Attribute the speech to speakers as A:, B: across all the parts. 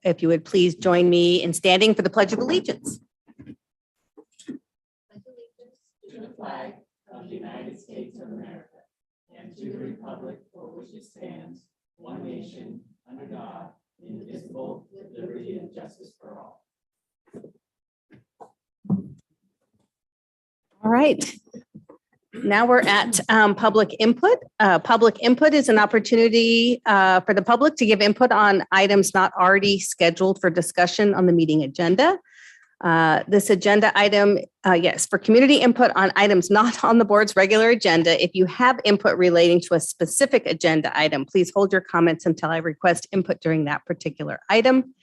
A: if you would please join me in standing for the Pledge of Allegiance.
B: Pledge allegiance to the flag of the United States of America and to the republic for which it stands, one nation, under God, indivisible, with liberty and justice for all.
A: All right. Now we're at public input. Public input is an opportunity for the public to give input on items not already scheduled for discussion on the meeting agenda. This agenda item, yes, for community input on items not on the board's regular agenda. If you have input relating to a specific agenda item, please hold your comments until I request input during that particular item.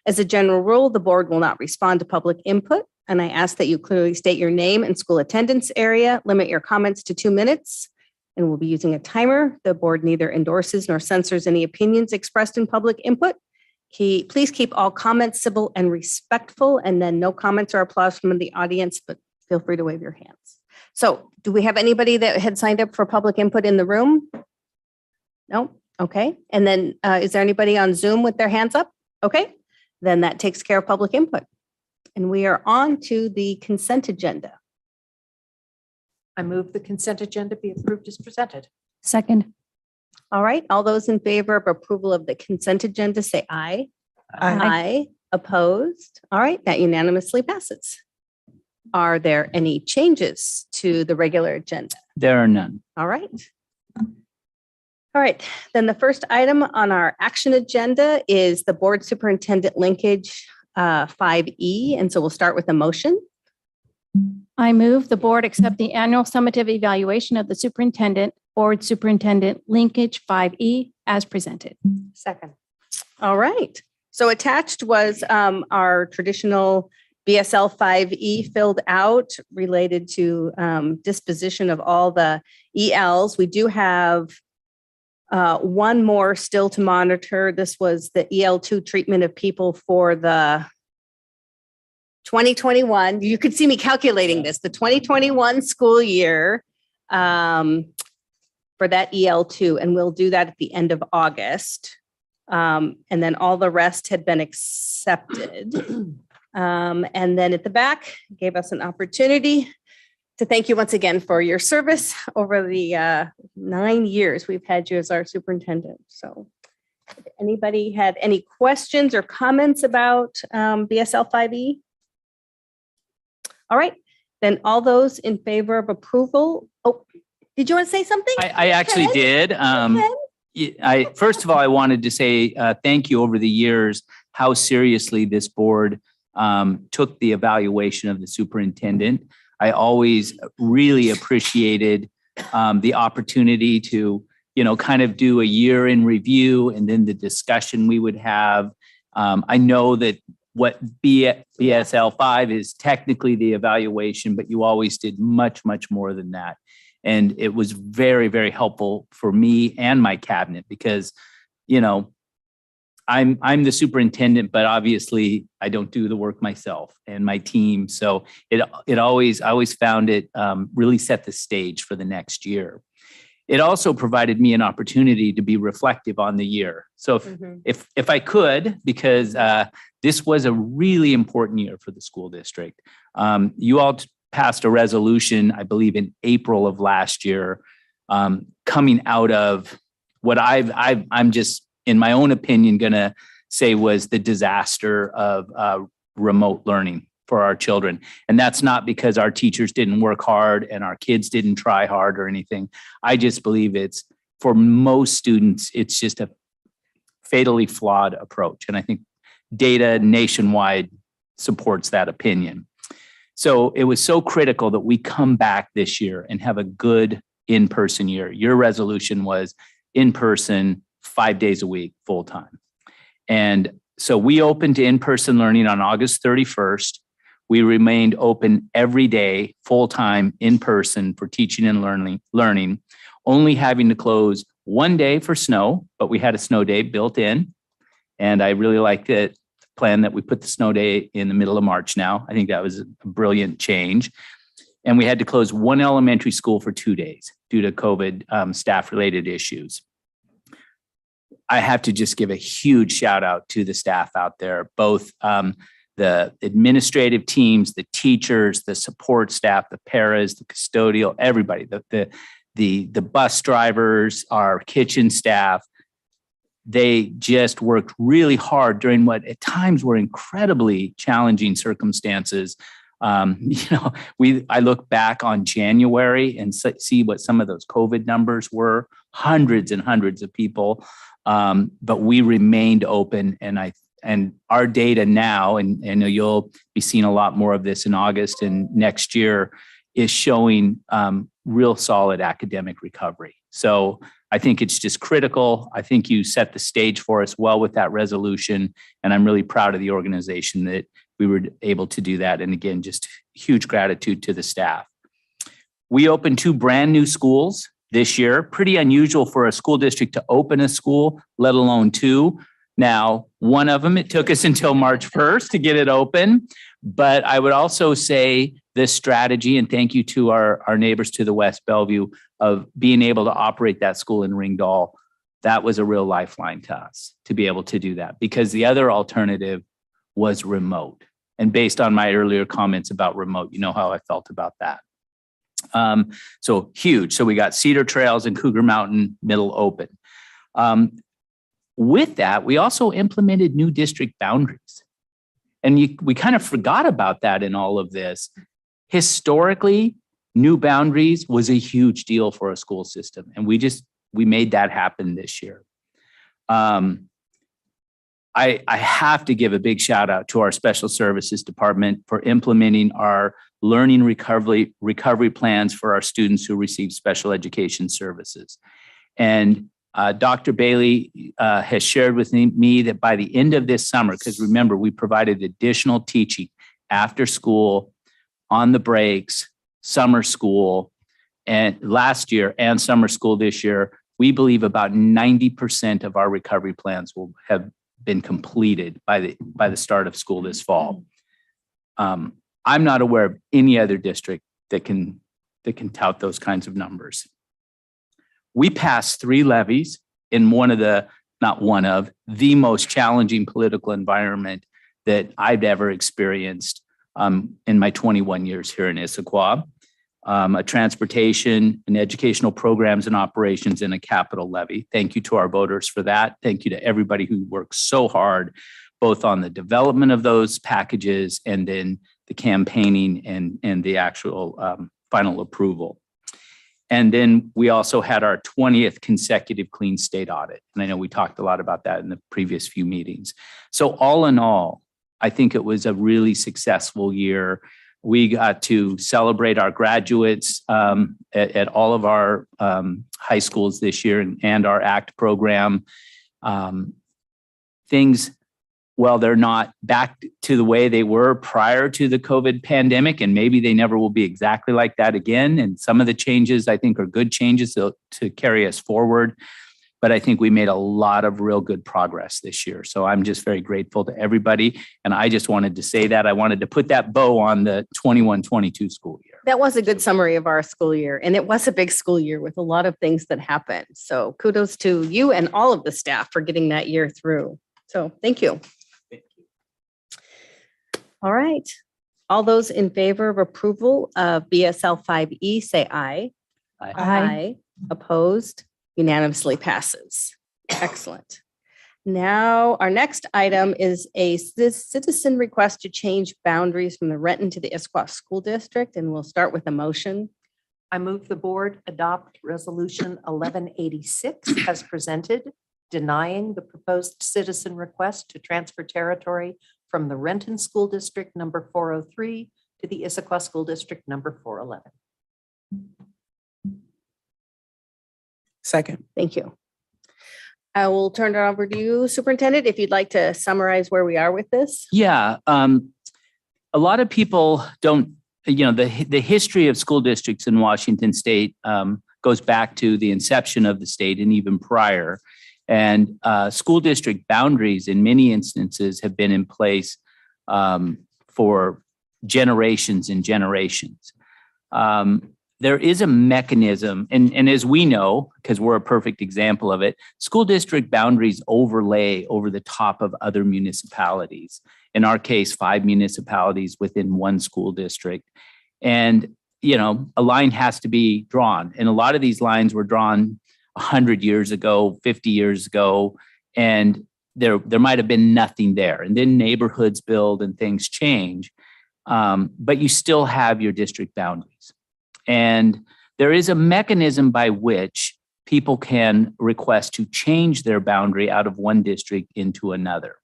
A: As a general rule, the board will not respond to public input, and I ask that you clearly state your name and school attendance area, limit your comments to 2 minutes, and we'll be using a timer. The board neither endorses nor censors any opinions expressed in public input. Please keep all comments civil and respectful, and then no comments or applause from the audience, but feel free to wave your hands. So do we have anybody that had signed up for public input in the room? No? Okay. And then is there anybody on Zoom with their hands up? Okay. Then that takes care of public input. And we are on to the consent agenda.
C: I move the consent agenda be approved as presented.
D: Second.
A: All right. All those in favor of approval of the consent agenda, say aye. Aye. Opposed? All right. That unanimously passes. Are there any changes to the regular agenda?
E: There are none.
A: All right. All right, then the first item on our action agenda is the board superintendent linkage 5E. And so we'll start with a motion.
D: I move the board accept the annual summative evaluation of the superintendent, board superintendent linkage 5E as presented.
C: Second.
A: All right. So attached was our traditional BSL 5E filled out related to disposition of all the ELs. We do have one more still to monitor. This was the EL2 treatment of people for the 2021. You could see me calculating this, the 2021 school year for that EL2, and we'll do that at the end of August. And then all the rest had been accepted. And then at the back, gave us an opportunity to thank you once again for your service over the 9 years we've had you as our superintendent. So if anybody had any questions or comments about BSL 5E? All right, then all those in favor of approval. Oh, did you want to say something?
E: I actually did. First of all, I wanted to say thank you over the years, how seriously this board took the evaluation of the superintendent. I always really appreciated the opportunity to, kind of do a year in review and then the discussion we would have. I know that what BSL 5 is technically the evaluation, but you always did much, much more than that. And it was very, very helpful for me and my cabinet because, I'm the superintendent, but obviously I don't do the work myself and my team. So I always found it really set the stage for the next year. It also provided me an opportunity to be reflective on the year. So if I could, because this was a really important year for the school district. You all passed a resolution, I believe in April of last year, coming out of what I'm just, in my own opinion, going to say was the disaster of remote learning for our children. And that's not because our teachers didn't work hard and our kids didn't try hard or anything. I just believe it's, for most students, it's just a fatally flawed approach. And I think data nationwide supports that opinion. So it was so critical that we come back this year and have a good in-person year. Your resolution was in-person 5 days a week, full time. And so we opened to in-person learning on August 31st. We remained open every day, full time, in person for teaching and learning, only having to close one day for snow, but we had a snow day built in. And I really like the plan that we put the snow day in the middle of March now. I think that was a brilliant change. And we had to close one elementary school for 2 days due to COVID staff related issues. I have to just give a huge shout out to the staff out there, both the administrative teams, the teachers, the support staff, the paras, the custodial, everybody, the bus drivers, our kitchen staff. They just worked really hard during what at times were incredibly challenging circumstances. I look back on January and see what some of those COVID numbers were, hundreds and hundreds of people. But we remained open, and our data now, and I know you'll be seeing a lot more of this in August and next year, is showing real solid academic recovery. So I think it's just critical. I think you set the stage for us well with that resolution, and I'm really proud of the organization that we were able to do that. And again, just huge gratitude to the staff. We opened 2 brand new schools this year. Pretty unusual for a school district to open a school, let alone 2. Now, one of them, it took us until March 1st to get it open. But I would also say this strategy, and thank you to our neighbors to the West, Bellevue, of being able to operate that school in Ringgold, that was a real lifeline to us to be able to do that, because the other alternative was remote. And based on my earlier comments about remote, you know how I felt about that. So huge. So we got Cedar Trails and Cougar Mountain Middle open. With that, we also implemented new district boundaries. And we kind of forgot about that in all of this. Historically, new boundaries was a huge deal for a school system. And we made that happen this year. I have to give a big shout out to our special services department for implementing our learning recovery plans for our students who receive special education services. And Dr. Bailey has shared with me that by the end of this summer, because remember, we provided additional teaching after school, on the breaks, summer school, and last year and summer school this year, we believe about 90% of our recovery plans will have been completed by the start of school this fall. I'm not aware of any other district that can tout those kinds of numbers. We passed 3 levies in the most challenging political environment that I've ever experienced in my 21 years here in Issaquah. A transportation and educational programs and operations, and a capital levy. Thank you to our voters for that. Thank you to everybody who worked so hard, both on the development of those packages and then the campaigning and the actual final approval. And then we also had our 20th consecutive clean state audit. And I know we talked a lot about that in the previous few meetings. So all in all, I think it was a really successful year. We got to celebrate our graduates at all of our high schools this year and our ACT program. Things, well, they're not back to the way they were prior to the COVID pandemic, and maybe they never will be exactly like that again. And some of the changes, I think, are good changes to carry us forward. But I think we made a lot of real good progress this year. So I'm just very grateful to everybody. And I just wanted to say that. I wanted to put that bow on the 21-22 school year.
A: That was a good summary of our school year. And it was a big school year with a lot of things that happened. So kudos to you and all of the staff for getting that year through. So thank you.
E: Thank you.
A: All right. All those in favor of approval of BSL 5E, say aye.
E: Aye.
A: Aye. Opposed? Unanimously passes. Excellent. Now, our next item is a citizen request to change boundaries from the Renton to the Issaquah School District, and we'll start with a motion.
C: I move the board adopt resolution 1186 as presented, denying the proposed citizen request to transfer territory from the Renton School District number 403 to the Issaquah School District number 411.
B: Second.
A: Thank you. I will turn it over to you, Superintendent, if you'd like to summarize where we are with this.
E: Yeah. A lot of people don't, the history of school districts in Washington State goes back to the inception of the state and even prior. And school district boundaries in many instances have been in place for generations and generations. there is a mechanism, and as we know, because we're a perfect example of it, school district boundaries overlay over the top of other municipalities. In our case, 5 municipalities within one school district. And, a line has to be drawn. And a lot of these lines were drawn 100 years ago, 50 years ago, and there might have been nothing there. And then neighborhoods build and things change, but you still have your district boundaries. And there is a mechanism by which people can request to change their boundary out of one district into another.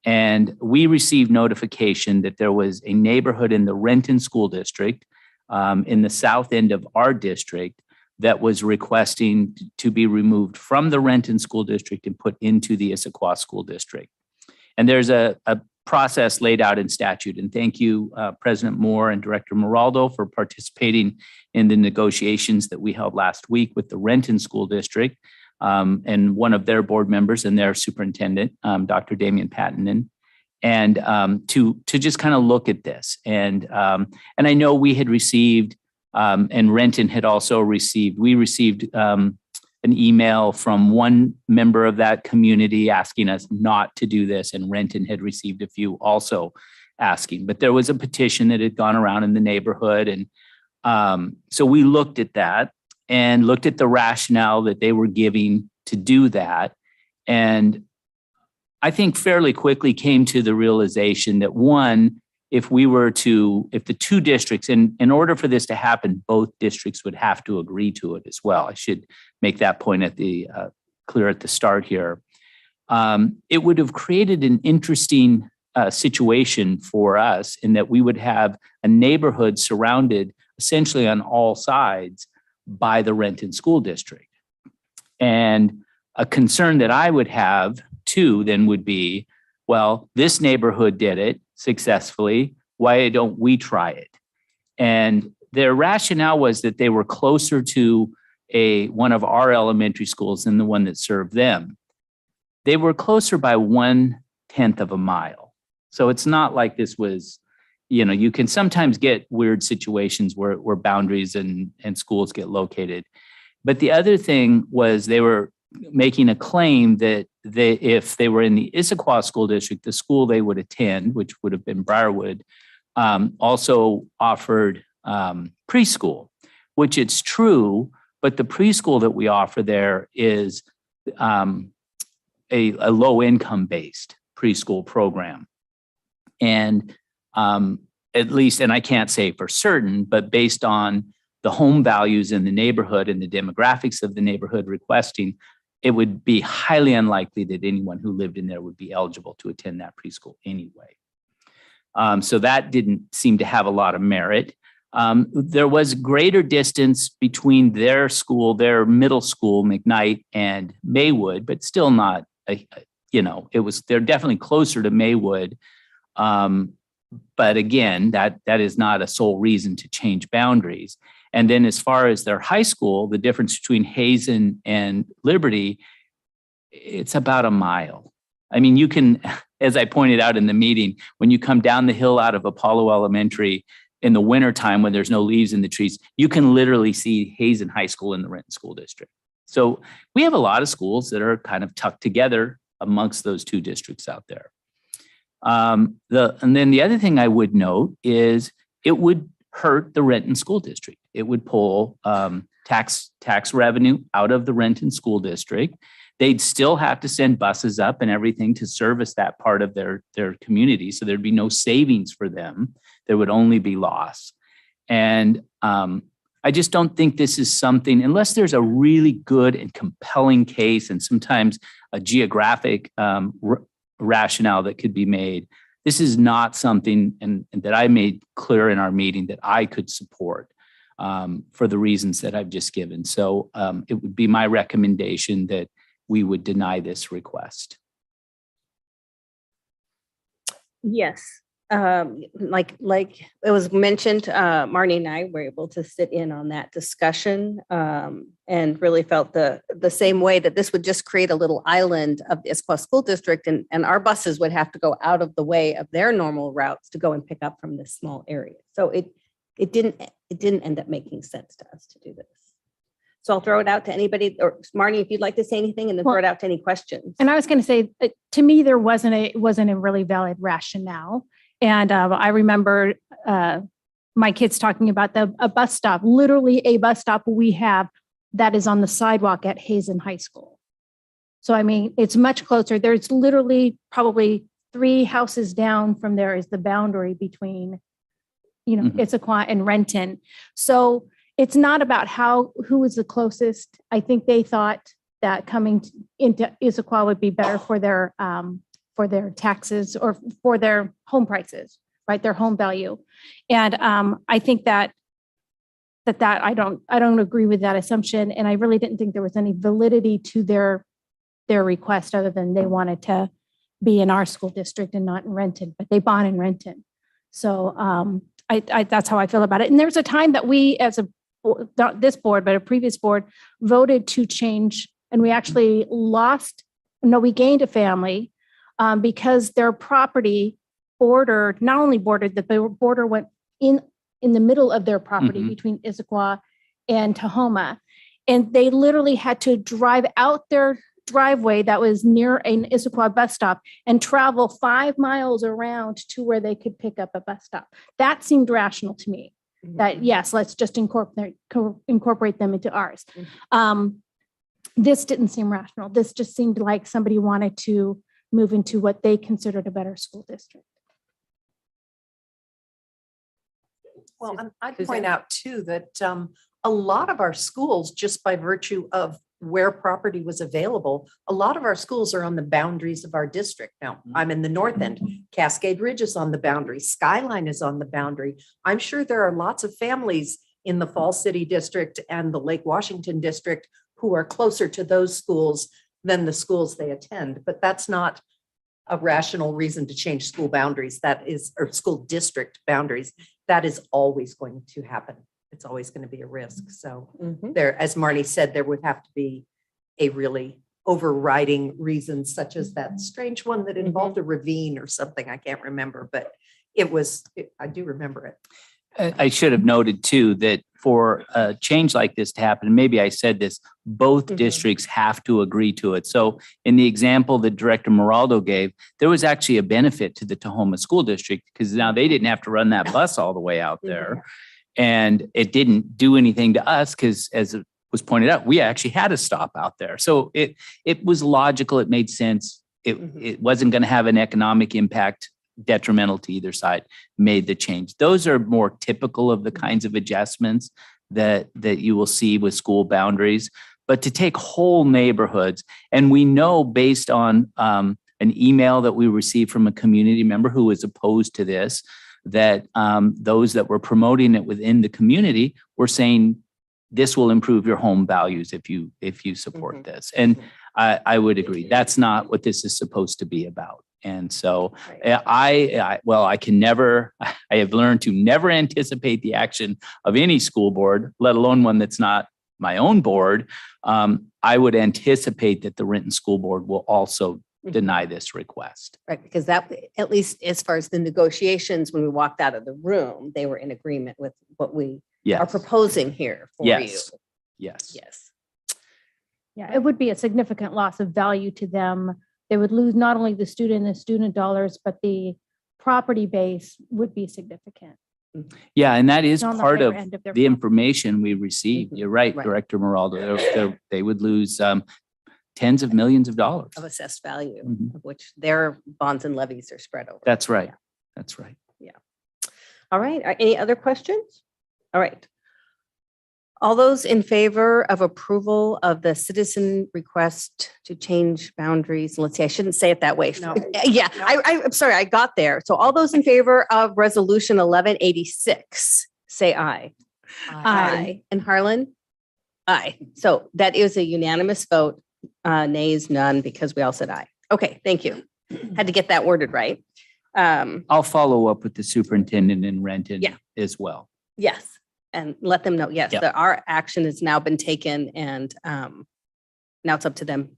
E: And we received notification that there was a neighborhood in the Renton School District in the south end of our district that was requesting to be removed from the Renton School District and put into the Issaquah School District. And there's a process laid out in statute. And thank you, President Moore and Director Moraldo, for participating in the negotiations that we held last week with the Renton School District and one of their board members and their superintendent, Dr. Damian Pattinen, and to just kind of look at this. And I know we had received, and Renton had also received, we received an email from one member of that community asking us not to do this, and Renton had received a few also asking. But there was a petition that had gone around in the neighborhood, and so we looked at that and looked at the rationale that they were giving to do that, and I think fairly quickly came to the realization that one, if the two districts, and in order for this to happen, both districts would have to agree to it as well. I should make that point clear at the start here. It would have created an interesting situation for us in that we would have a neighborhood surrounded essentially on all sides by the Renton School District. And a concern that I would have too then would be, well, this neighborhood did it successfully. Why don't we try it? And their rationale was that they were closer to one of our elementary schools than the one that served them. They were closer by 1/10 of a mile. So it's not like this was, you can sometimes get weird situations where boundaries and schools get located. But the other thing was they were making a claim that if they were in the Issaquah School District, the school they would attend, which would have been Briarwood, also offered preschool, which it's true, but the preschool that we offer there is a low income based preschool program. And at least, and I can't say for certain, but based on the home values in the neighborhood and the demographics of the neighborhood requesting, it would be highly unlikely that anyone who lived in there would be eligible to attend that preschool anyway. So that didn't seem to have a lot of merit. There was greater distance between their school, their middle school, McKnight, and Maywood, but still not, they're definitely closer to Maywood. But again, that is not a sole reason to change boundaries. And then as far as their high school, the difference between Hazen and Liberty, it's about a mile. I mean, you can, as I pointed out in the meeting, when you come down the hill out of Apollo Elementary in the wintertime when there's no leaves in the trees, you can literally see Hazen High School in the Renton School District. So we have a lot of schools that are kind of tucked together amongst those two districts out there. And then the other thing I would note is it would hurt the Renton School District. It would pull tax revenue out of the Renton School District. They'd still have to send buses up and everything to service that part of their community. So there'd be no savings for them. There would only be loss. And I just don't think this is something, unless there's a really good and compelling case and sometimes a geographic rationale that could be made. This is not something, and that I made clear in our meeting, that I could support for the reasons that I've just given. So it would be my recommendation that we would deny this request.
A: Yes. Like it was mentioned, Marnie and I were able to sit in on that discussion and really felt the same way, that this would just create a little island of the Issaquah School District, and our buses would have to go out of the way of their normal routes to go and pick up from this small area. So it it didn't end up making sense to us to do this. So I'll throw it out to anybody, or Marnie, if you'd like to say anything, and then throw it out to any questions.
D: And I was going to say, to me, there wasn't a really valid rationale. And I remember my kids talking about a bus stop, literally a bus stop we have that is on the sidewalk at Hazen High School. So, I mean, it's much closer. There's literally probably 3 houses down from there is the boundary between, Issaquah and Renton. So it's not about who is the closest. I think they thought that coming into Issaquah would be better for their taxes or for their home prices, right? Their home value. And I think that I don't agree with that assumption. And I really didn't think there was any validity to their request other than they wanted to be in our school district and not in Renton, but they bought in Renton. So that's how I feel about it. And there's a time that we, as not this board, but a previous board, voted to change, and we actually we gained a family because their property not only bordered, the border went in the middle of their property between Issaquah and Tahoma. And they literally had to drive out their driveway that was near an Issaquah bus stop and travel 5 miles around to where they could pick up a bus stop. That seemed rational to me. That yes, let's just incorporate them into ours. This didn't seem rational. This just seemed like somebody wanted to move into what they considered a better school district.
C: Well, and I'd point out too that a lot of our schools, just by virtue of where property was available, a lot of our schools are on the boundaries of our district. Now, I'm in the north end. Cascade Ridge is on the boundary. Skyline is on the boundary. I'm sure there are lots of families in the Fall City district and the Lake Washington district who are closer to those schools than the schools they attend. But that's not a rational reason to change school boundaries. Or school district boundaries. That is always going to happen. It's always going to be a risk. So there, as Marnie said, there would have to be a really overriding reason, such as that strange one that involved a ravine or something. I can't remember, but I do remember it.
E: I should have noted too, that for a change like this to happen, maybe I said this, both districts have to agree to it. So in the example that Director Moraldo gave, there was actually a benefit to the Tahoma School District because now they didn't have to run that bus all the way out there. And it didn't do anything to us because, as it was pointed out, we actually had a stop out there. So it was logical. It made sense. It wasn't going to have an economic impact detrimental to either side. Made the change. Those are more typical of the kinds of adjustments that you will see with school boundaries. But to take whole neighborhoods, and we know based on an email that we received from a community member who was opposed to this, that those that were promoting it within the community were saying this will improve your home values if you support this. And I would agree. That's not what this is supposed to be about. And so I have learned to never anticipate the action of any school board, let alone one that's not my own board. I would anticipate that the Renton School Board will also deny this request.
A: Right, because that, at least as far as the negotiations, when we walked out of the room, they were in agreement with what we are proposing here for you.
E: Yes.
D: Yeah, it would be a significant loss of value to them. They would lose not only the student dollars, but the property base would be significant.
E: Yeah, and that is
D: On the
E: part
D: higher
E: of
D: end of their
E: the
D: property.
E: information we received. You're right,
A: Right.
E: Director Moraldo. They would lose tens of millions of dollars.
A: Of assessed value,
E: Mhm.
A: of which their bonds and levies are spread over.
E: That's right. That's right.
A: All right, any other questions? All right. All those in favor of approval of the citizen request to change boundaries, let's see, I shouldn't say it that way.
C: No.
A: Yeah, I'm sorry, I got there. So all those in favor of resolution 1186, say aye. And Harlan? Aye. So that is a unanimous vote. Nays, none, because we all said aye. Okay, thank you. Had to get that worded right.
E: I'll follow up with the superintendent in Renton
A: Yeah.
E: as well.
A: Yes, and let them know, yes,
E: Yep.
A: that our action has now been taken and now it's up to them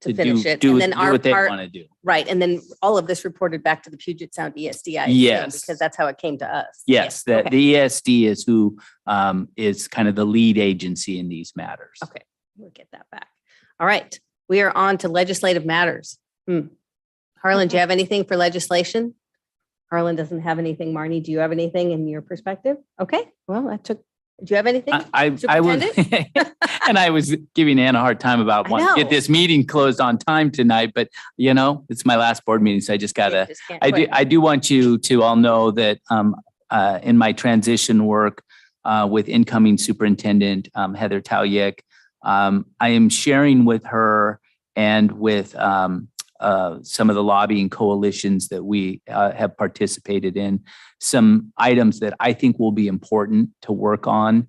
A: to finish it.
E: do
A: And then
E: do
A: our
E: what they
A: part,
E: want to do.
A: right. And then all of this reported back to the Puget Sound ESD, I assume,
E: Yes.
A: because that's how it came to us.
E: Yes,
A: Yeah.
E: that
A: Okay.
E: the ESD is who is kind of the lead agency in these matters.
A: Okay, we'll get that back. All right, we are on to legislative matters. Harlan, do you have anything for legislation? Harlan doesn't have anything. Marnie, do you have anything in your perspective? Okay, well, do you have anything?
E: I was, and I was giving Ann a hard time about
A: I
E: wanting to
A: know.
E: get this meeting closed on time tonight, but it's my last board meeting, so I just gotta.
A: Just can't
E: I
A: quit.
E: do want you to all know that in my transition work with incoming superintendent Heather Talyek, I am sharing with her and with some of the lobbying coalitions that we have participated in, some items that I think will be important to work on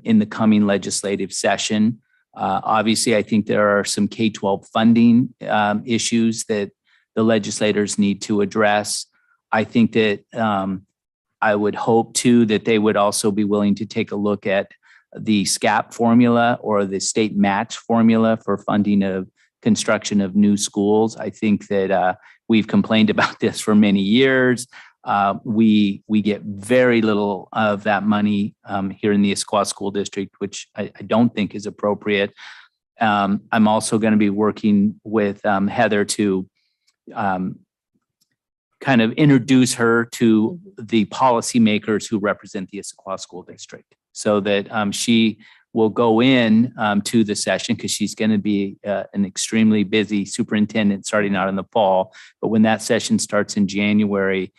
E: in the coming legislative session. Obviously, I think there are some K-12 funding issues that the legislators need to address. I think that I would hope too that they would also be willing to take a look at the SCAP formula or the state match formula for funding of construction of new schools. I think that we've complained about this for many years. We get very little of that money here in the Issaquah School District, which I don't think is appropriate. I'm also going to be working with Heather to kind of introduce her to the policymakers who represent the Issaquah School District, so that she will go in to the session, because she's going to be an extremely busy superintendent starting out in the fall. But when that session starts in January,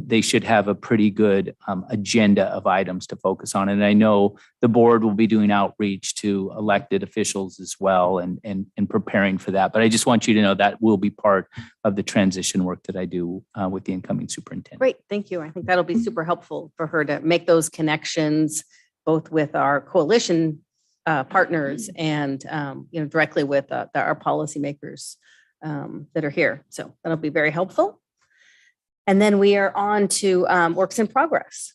E: they should have a pretty good agenda of items to focus on. And I know the board will be doing outreach to elected officials as well and preparing for that. But I just want you to know that will be part of the transition work that I do with the incoming superintendent.
A: Great, thank you. I think that'll be super helpful for her to make those connections, both with our coalition partners and directly with our policymakers that are here. So that'll be very helpful. And then we are on to works in progress.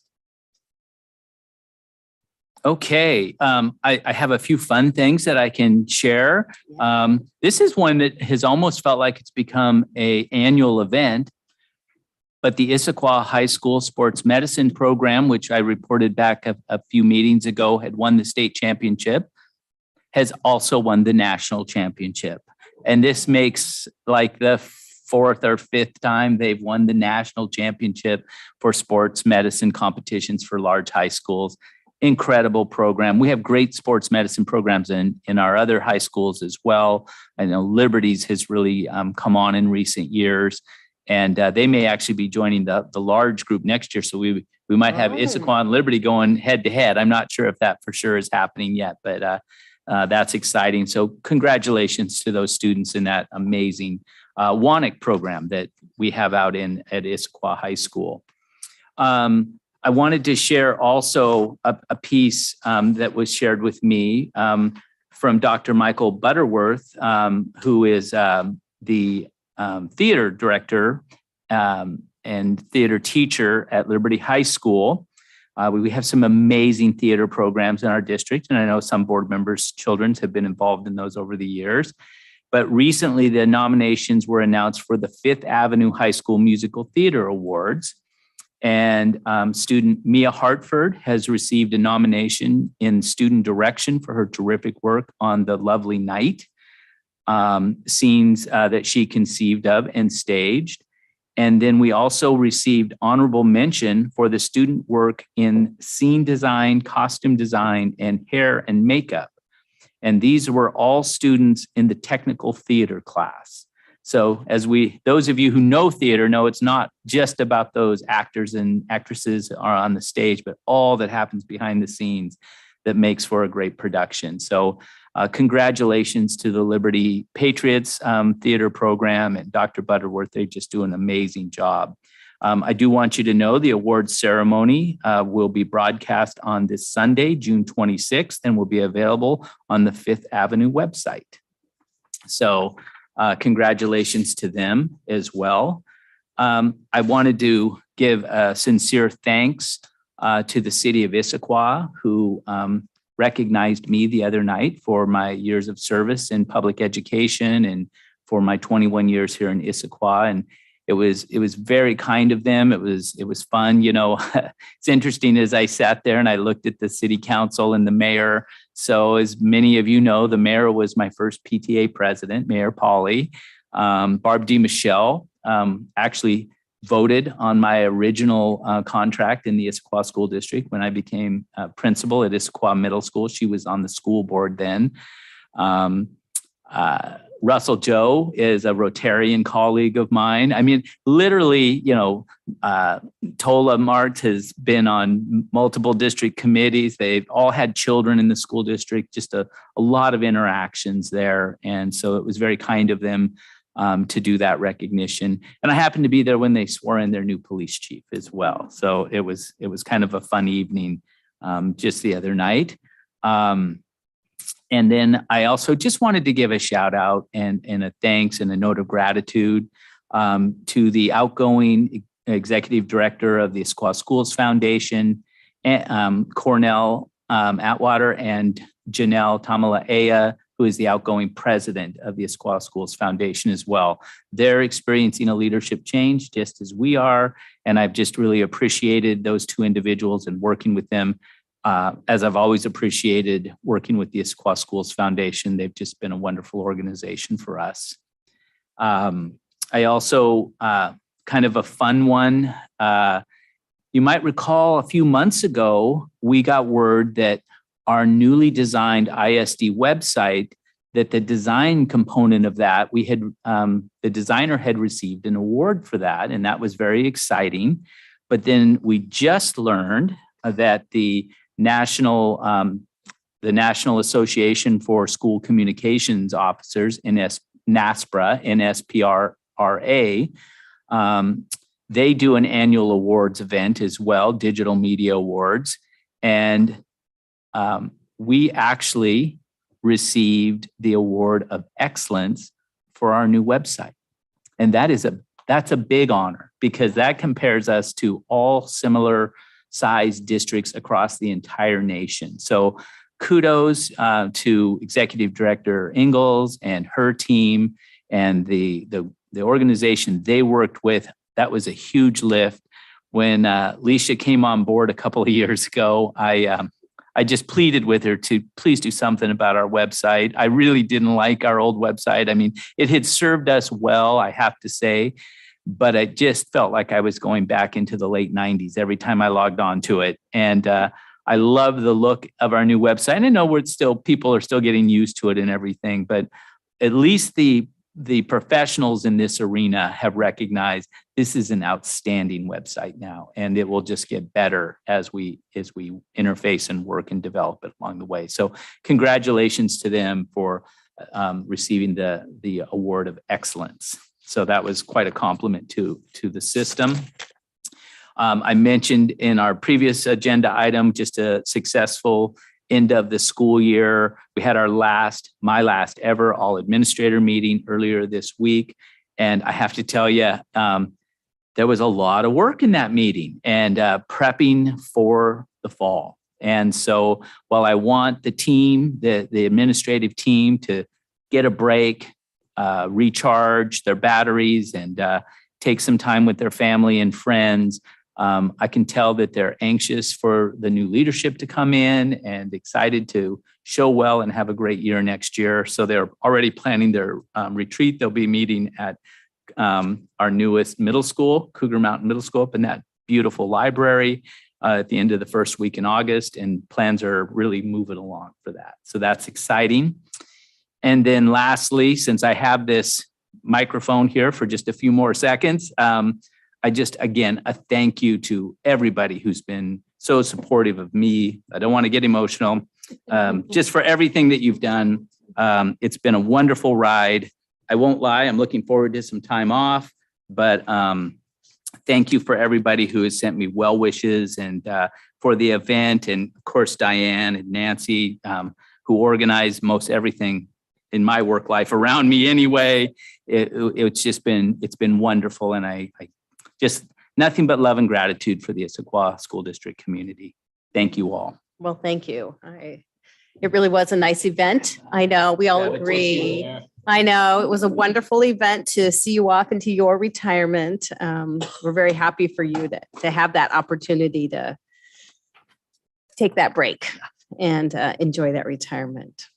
E: Okay, I have a few fun things that I can share. This is one that has almost felt like it's become an annual event, but the Issaquah High School Sports Medicine Program, which I reported back a few meetings ago, had won the state championship, has also won the national championship. And this makes like the fourth or fifth time they've won the national championship for sports medicine competitions for large high schools. Incredible program. We have great sports medicine programs in our other high schools as well. I know Liberty's has really come on in recent years, and they may actually be joining the large group next year. So we might have Issaquah and Liberty going head to head. I'm not sure if that for sure is happening yet, but that's exciting. So congratulations to those students in that amazing WANIC program that we have out at Issaquah High School. I wanted to share also a piece that was shared with me from Dr. Michael Butterworth, who is the theater director and theater teacher at Liberty High School. We have some amazing theater programs in our district, and I know some board members' children have been involved in those over the years. But recently, the nominations were announced for the Fifth Avenue High School Musical Theater Awards. And student Mia Hartford has received a nomination in student direction for her terrific work on The Lovely Night, scenes that she conceived of and staged. And then we also received honorable mention for the student work in scene design, costume design, and hair and makeup. And these were all students in the technical theater class. So those of you who know theater know it's not just about those actors and actresses are on the stage, but all that happens behind the scenes that makes for a great production. So congratulations to the Liberty Patriots theater program and Dr. Butterworth. They just do an amazing job. I do want you to know the awards ceremony will be broadcast on this Sunday, June 26th, and will be available on the Fifth Avenue website. So congratulations to them as well. I wanted to give a sincere thanks to the city of Issaquah, who recognized me the other night for my years of service in public education and for my 21 years here in Issaquah. And it was very kind of them. It was fun. You know, it's interesting as I sat there and I looked at the city council and the mayor. So as many of you know, the mayor was my first PTA president, Mayor Polly. Barb DeMichelle actually voted on my original contract in the Issaquah School District when I became principal at Issaquah Middle School. She was on the school board then. Russell Joe is a Rotarian colleague of mine. I mean, literally, you know, Tola Mart has been on multiple district committees. They've all had children in the school district, just a lot of interactions there. And so it was very kind of them to do that recognition. And I happened to be there when they swore in their new police chief as well. So it was kind of a fun evening just the other night. And then I also just wanted to give a shout out and a thanks and a note of gratitude to the outgoing executive director of the Issaquah Schools Foundation, Cornell Atwater, and Janelle Tamalaea, who is the outgoing president of the Issaquah Schools Foundation as well. They're experiencing a leadership change just as we are. And I've just really appreciated those two individuals and working with them. As I've always appreciated working with the Issaquah Schools Foundation. They've just been a wonderful organization for us. I also, kind of a fun one, you might recall a few months ago, we got word that our newly designed ISD website, that the design component of that, the designer had received an award for that, and that was very exciting. But then we just learned that the National Association for School Communications Officers, NASPRA, NSPRA, they do an annual awards event as well, Digital Media Awards. And we actually received the Award of Excellence for our new website. And that's a big honor because that compares us to all similar sized districts across the entire nation. So kudos to Executive Director Ingalls and her team and the organization they worked with. That was a huge lift. When Leisha came on board a couple of years ago, I just pleaded with her to please do something about our website. I really didn't like our old website. I mean, it had served us well, I have to say, but I just felt like I was going back into the late 90s every time I logged on to it. And I love the look of our new website. I know people are still getting used to it and everything, but at least the professionals in this arena have recognized this is an outstanding website now, and it will just get better as we interface and work and develop it along the way. So congratulations to them for receiving the Award of Excellence. So that was quite a compliment to the system. I mentioned in our previous agenda item, just a successful end of the school year. We had my last ever all administrator meeting earlier this week. And I have to tell you, there was a lot of work in that meeting and prepping for the fall. And so while I want the team, the administrative team to get a break, recharge their batteries and take some time with their family and friends, I can tell that they're anxious for the new leadership to come in and excited to show well and have a great year next year. So they're already planning their retreat. They'll be meeting at our newest middle school, Cougar Mountain Middle School, up in that beautiful library at the end of the first week in August, and plans are really moving along for that. So that's exciting. And then lastly, since I have this microphone here for just a few more seconds, again, a thank you to everybody who's been so supportive of me. I don't want to get emotional, just for everything that you've done. It's been a wonderful ride. I won't lie, I'm looking forward to some time off, but thank you for everybody who has sent me well wishes and for the event. And of course, Diane and Nancy, who organized most everything in my work life around me anyway. It's been wonderful. And I just nothing but love and gratitude for the Issaquah School District community. Thank you all.
A: Well, thank you. It really was a nice event. I know, we all agree. I know, it was a wonderful event to see you off into your retirement. We're very happy for you to have that opportunity to take that break and enjoy that retirement.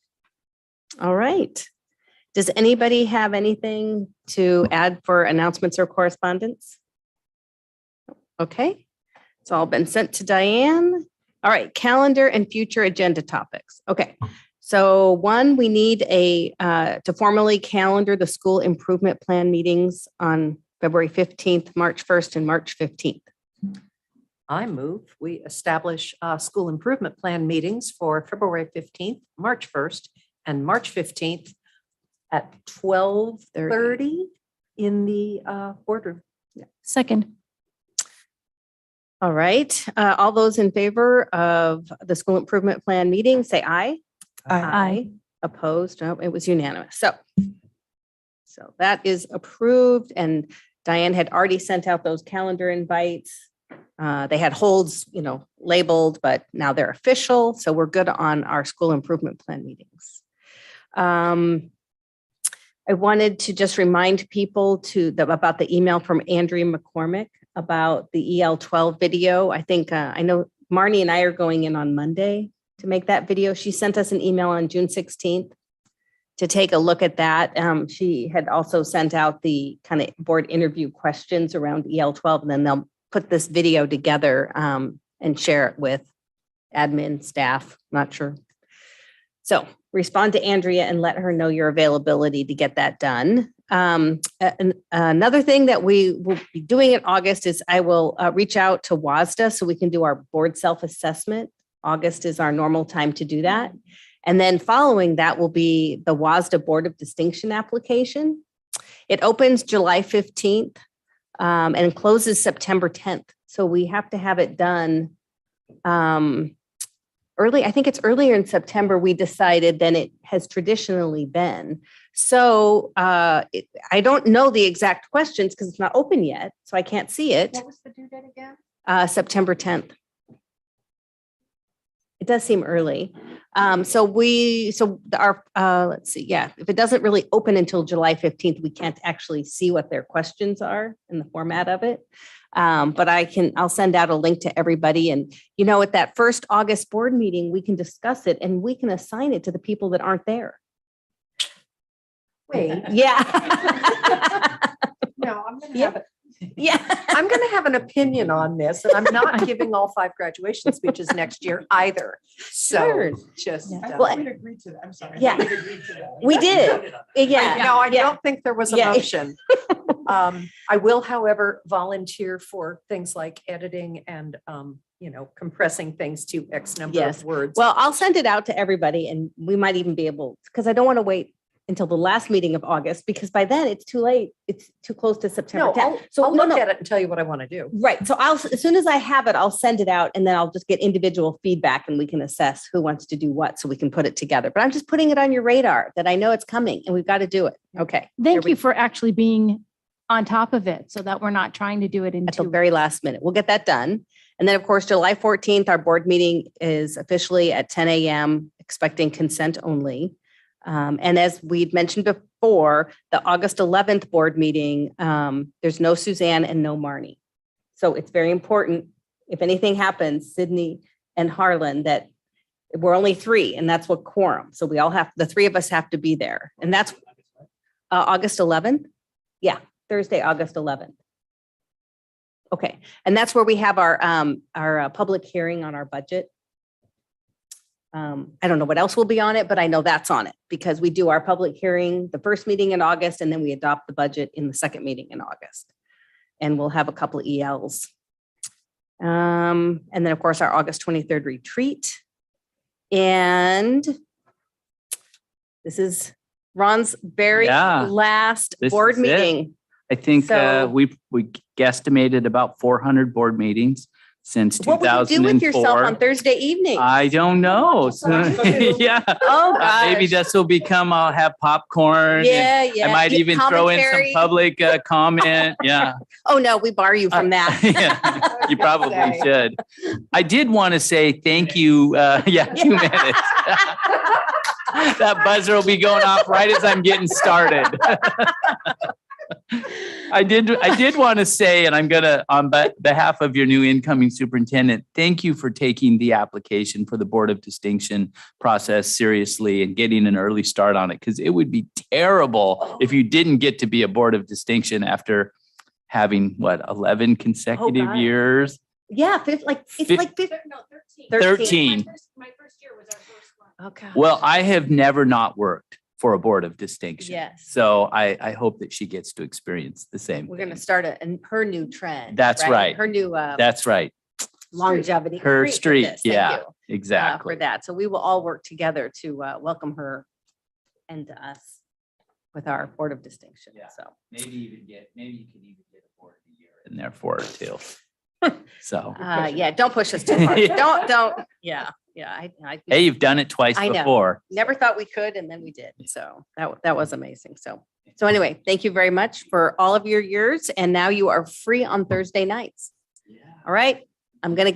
A: All right. Does anybody have anything to add for announcements or correspondence? Okay, it's all been sent to Diane. All right, calendar and future agenda topics. Okay, so one, we need to formally calendar the school improvement plan meetings on February 15th, March 1st, and March 15th.
C: I move we establish school improvement plan meetings for February 15th, March 1st, and March 15th at 12:30 in the boardroom.
D: Second.
A: All right, all those in favor of the school improvement plan meeting, say aye.
D: Aye.
A: Opposed? No, it was unanimous. So that is approved, and Diane had already sent out those calendar invites. They had holds, labeled, but now they're official. So we're good on our school improvement plan meetings. I wanted to just remind people about the email from Andrea McCormick about the EL12 video. I think, I know Marnie and I are going in on Monday to make that video. She sent us an email on June 16th to take a look at that. She had also sent out the kind of board interview questions around EL12, and then they'll put this video together and share it with admin staff, not sure. So respond to Andrea and let her know your availability to get that done. Another thing that we will be doing in August is I will reach out to WASDA so we can do our board self-assessment. August is our normal time to do that. And then following that will be the WASDA Board of Distinction application. It opens July 15th and closes September 10th. So we have to have it done early. I think it's earlier in September we decided than it has traditionally been. So I don't know the exact questions because it's not open yet, so I can't see it.
C: What was the due date again?
A: September 10th. It does seem early. Let's see. Yeah, if it doesn't really open until July 15th, we can't actually see what their questions are in the format of it. But I'll send out a link to everybody. And, at that first August board meeting, we can discuss it and we can assign it to the people that aren't there.
C: Wait.
A: Yeah.
C: No, I'm going to
A: Yeah.
C: have it.
A: Yeah.
C: I'm going to have an opinion on this, and I'm not giving all 5 graduation speeches next year either.
A: Sure.
C: So just.
D: Yeah.
A: Well,
B: We'd agreed to that. I'm sorry.
A: Yeah.
B: We'd agreed to that.
A: We did. Yeah.
C: No, I
A: Yeah.
C: don't think there was a
A: Yeah.
C: motion. I will, however, volunteer for things like editing and, compressing things to X number
A: Yes.
C: of words.
A: Well, I'll send it out to everybody and we might even be able, because I don't want to wait until the last meeting of August, because by then it's too late. It's too close to September
C: No,
A: 10th.
C: I'll look at it and tell you what I want to do.
A: Right. So as soon as I have it, I'll send it out and then I'll just get individual feedback and we can assess who wants to do what so we can put it together. But I'm just putting it on your radar that I know it's coming and we've got to do it. Okay.
D: Thank you for actually being on top of it so that we're not trying to do it in
A: At the
D: 2
A: very last minute. We'll get that done. And then of course, July 14th, our board meeting is officially at 10 a.m., expecting consent only. And as we'd mentioned before, the August 11th board meeting, there's no Suzanne and no Marnie. So it's very important, if anything happens, Sydney and Harlan, that we're only 3 and that's what quorum. So the 3 of us have to be there. And that's August 11th. Yeah, Thursday, August 11th. Okay. And that's where we have our public hearing on our budget. I don't know what else will be on it, but I know that's on it because we do our public hearing, the first meeting in August, and then we adopt the budget in the second meeting in August. And we'll have a couple of ELs. And then of course, our August 23rd retreat. And this is Ron's very
E: Yeah,
A: last
E: this
A: board
E: is it.
A: meeting.
E: I think
A: So-
E: we guesstimated about 400 board meetings. since
A: What would you do with yourself on
E: 2004.
A: Thursday evening?
E: I don't know. So, yeah.
A: Oh,
E: Maybe
A: gosh.
E: this will become, I'll have popcorn. and
A: Yeah, yeah.
E: I might
A: Get
E: even throw in some
A: commentary.
E: public comment. Yeah.
A: Oh, no, we bar you from that.
E: Yeah, you probably should. I did want to say thank you. Yeah, 2 minutes. That buzzer will be going off right as I'm getting started. I did want to say, and I'm gonna, on behalf of your new incoming superintendent, thank you for taking the application for the Board of Distinction process seriously and getting an early start on it, because it would be terrible if you didn't get to be a Board of Distinction after having, 11 consecutive
A: God.
E: years?
A: Yeah, it's like 13.
E: 13.
D: My first year was our first one.
A: Okay.
E: Well, I have never not worked for a Board of Distinction.
A: Yes.
E: So I hope that she gets to experience the same.
A: We're going to
E: thing.
A: start her new trend.
E: That's right.
A: Her new
E: That's right.
A: longevity.
E: Her
A: Great for
E: streak.
A: this. Thank
E: Yeah,
A: you,
E: exactly.
A: for that. So we will all work together to welcome her and to us with our Board of Distinction.
E: Yeah.
A: So
E: Maybe you could even get a Board of the Year in there for her too. So,
A: yeah, don't push us too hard. Don't. Yeah, yeah. I
E: hey, you've done it twice
A: I know.
E: before.
A: never thought we could, and then we did. So that was amazing. So anyway, thank you very much for all of your years, and now you are free on Thursday nights.
E: Yeah.
A: All right, I'm gonna